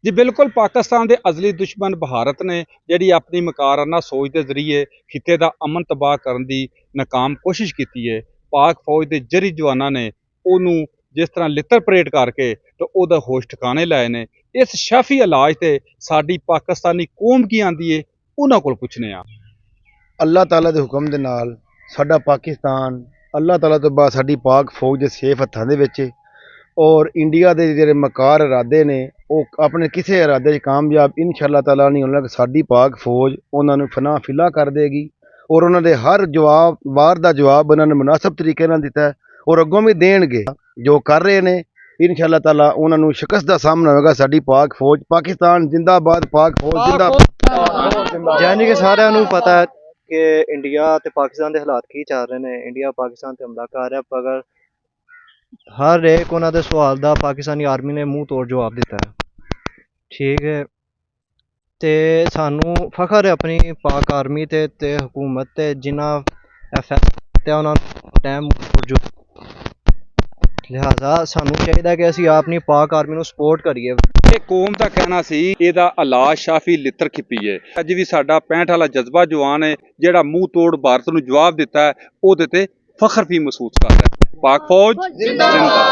ਜੀ ਬਿਲਕੁਲ ਪਾਕਿਸਤਾਨ ਦੇ ਅਜ਼ਲੀ ਦੁਸ਼ਮਣ ਭਾਰਤ ਨੇ ਜਿਹੜੀ ਆਪਣੀ ਮਕਾਰਾਨਾ ਸੋਚ ਦੇ ਜ਼ਰੀਏ ਖਿੱਤੇ ਦਾ ਅਮਨ ਤਬਾਹ ਕਰਨ ਦੀ ਨਾਕਾਮ ਕੋਸ਼ਿਸ਼ ਕੀਤੀ ਹੈ। ਪਾਕ ਫੌਜ ਦੇ ਜਰੀ ਜਵਾਨਾਂ ਨੇ ਉਹਨੂੰ ਜਿਸ ਤਰ੍ਹਾਂ ਲਿੱਤਰ ਪਰੇਡ ਕਰਕੇ ਤੇ ਉਹਦਾ ਹੋਸ਼ ਠਿਕਾਣੇ ਲਾਏ ਨੇ। ਇਸ ਸ਼ਾਫੀ ਇਲਾਜ ਤੇ ਸਾਡੀ ਪਾਕਿਸਤਾਨੀ ਕੌਮ ਕੀ ਆਂਦੀ ਏ, ਉਹਨਾਂ ਕੋਲ ਪੁੱਛਨੇ ਆ। ਅੱਲਾਹ ਤਾਲਾ ਦੇ ਹੁਕਮ ਦੇ ਨਾਲ ਸਾਡਾ ਪਾਕਿਸਤਾਨ ਅੱਲਾਹ ਤਾਲਾ ਤੋਂ ਬਾਅਦ ਸਾਡੀ ਪਾਕ ਫੌਜ ਦੇ ਸੇਫ ਹੱਥਾਂ ਦੇ ਵਿੱਚ ਹੈ। ਔਰ ਇੰਡੀਆ ਦੇ ਜਿਹੜੇ ਮਕਾਰ ਇਰਾਦੇ ਨੇ ਉਹ ਆਪਣੇ ਕਿਸੇ ਇਰਾਦੇ 'ਚ ਕਾਮਯਾਬ ਇਨਸ਼ਾ ਤਾਲਾ ਨਹੀਂ ਹੋਣਾ। ਸਾਡੀ ਪਾਕ ਫੌਜ ਉਹਨਾਂ ਨੂੰ ਫਨਾਹ ਫਿਲਾ ਕਰ ਦੇਗੀ ਔਰ ਉਹਨਾਂ ਦੇ ਹਰ ਵਾਰ ਦਾ ਜਵਾਬ ਉਹਨਾਂ ਨੇ ਮੁਨਾਸਬ ਤਰੀਕੇ ਨਾਲ ਦਿੱਤਾ ਹੈ ਔਰ ਅੱਗੋਂ ਵੀ ਦੇਣਗੇ। ਜੋ ਕਰ ਰਹੇ ਨੇ ਇਨਸ਼ਾ ਤਾਲਾ ਉਹਨਾਂ ਨੂੰ ਸ਼ਿਕਸਤ ਦਾ ਸਾਹਮਣਾ ਹੋਵੇਗਾ। ਸਾਡੀ ਪਾਕ ਫੌਜ ਪਾਕਿਸਤਾਨ ਜਿੰਦਾਬਾਦ, ਪਾਕ ਫੌਜ ਜਿੰਦਾਬਾਦ। ਯਾਨੀ ਕਿ ਸਾਰਿਆਂ ਨੂੰ ਪਤਾ ਹੈ ਕਿ ਇੰਡੀਆ ਤੇ ਪਾਕਿਸਤਾਨ ਦੇ ਹਾਲਾਤ ਕੀ ਚੱਲ ਰਹੇ ਨੇ। ਇੰਡੀਆ ਪਾਕਿਸਤਾਨ ਤੇ ਹਮਲਾ ਕਰ ਰਿਹਾ, ਪਰ ਹਰ ਇੱਕ ਉਹਨਾਂ ਦੇ ਸਵਾਲ ਦਾ ਪਾਕਿਸਤਾਨੀ ਆਰਮੀ ਨੇ ਮੂੰਹ ਤੋੜ ਜਵਾਬ ਦਿੱਤਾ ਹੈ। ਠੀਕ ਹੈ, ਤੇ ਸਾਨੂੰ ਫਖਰ ਹੈ ਆਪਣੀ ਪਾਕ ਆਰਮੀ ਤੇ ਹਕੂਮਤ ਤੇ ਜਿਨ੍ਹਾਂ ਤੇ ਉਹਨਾਂ ਨੂੰ ਟਾਈਮ ਜੋ ਲਿਹਾਜ਼ਾ ਸਾਨੂੰ ਚਾਹੀਦਾ ਕਿ ਅਸੀਂ ਆਪਣੀ ਪਾਕ ਆਰਮੀ ਨੂੰ ਸਪੋਰਟ ਕਰੀਏ। ਇਹ ਕੌਮ ਦਾ ਕਹਿਣਾ ਸੀ ਇਹਦਾ ਇਲਾਜ ਸ਼ਾਫੀ ਲਿੱਤਰ ਖਿੱਪੀ ਹੈ। ਅੱਜ ਵੀ ਸਾਡਾ 65 ਵਾਲਾ ਜਜ਼ਬਾ ਜਵਾਨ ਹੈ ਜਿਹੜਾ ਮੂੰਹ ਤੋੜ ਭਾਰਤ ਨੂੰ ਜਵਾਬ ਦਿੱਤਾ ਹੈ, ਉਹਦੇ ਤੇ ਫਖਰ ਵੀ ਮਹਿਸੂਸ ਕਰਦਾ ਹੈ। ਪਾਕ ਫੌਜ ਜ਼ਿੰਦਾਬਾਦ।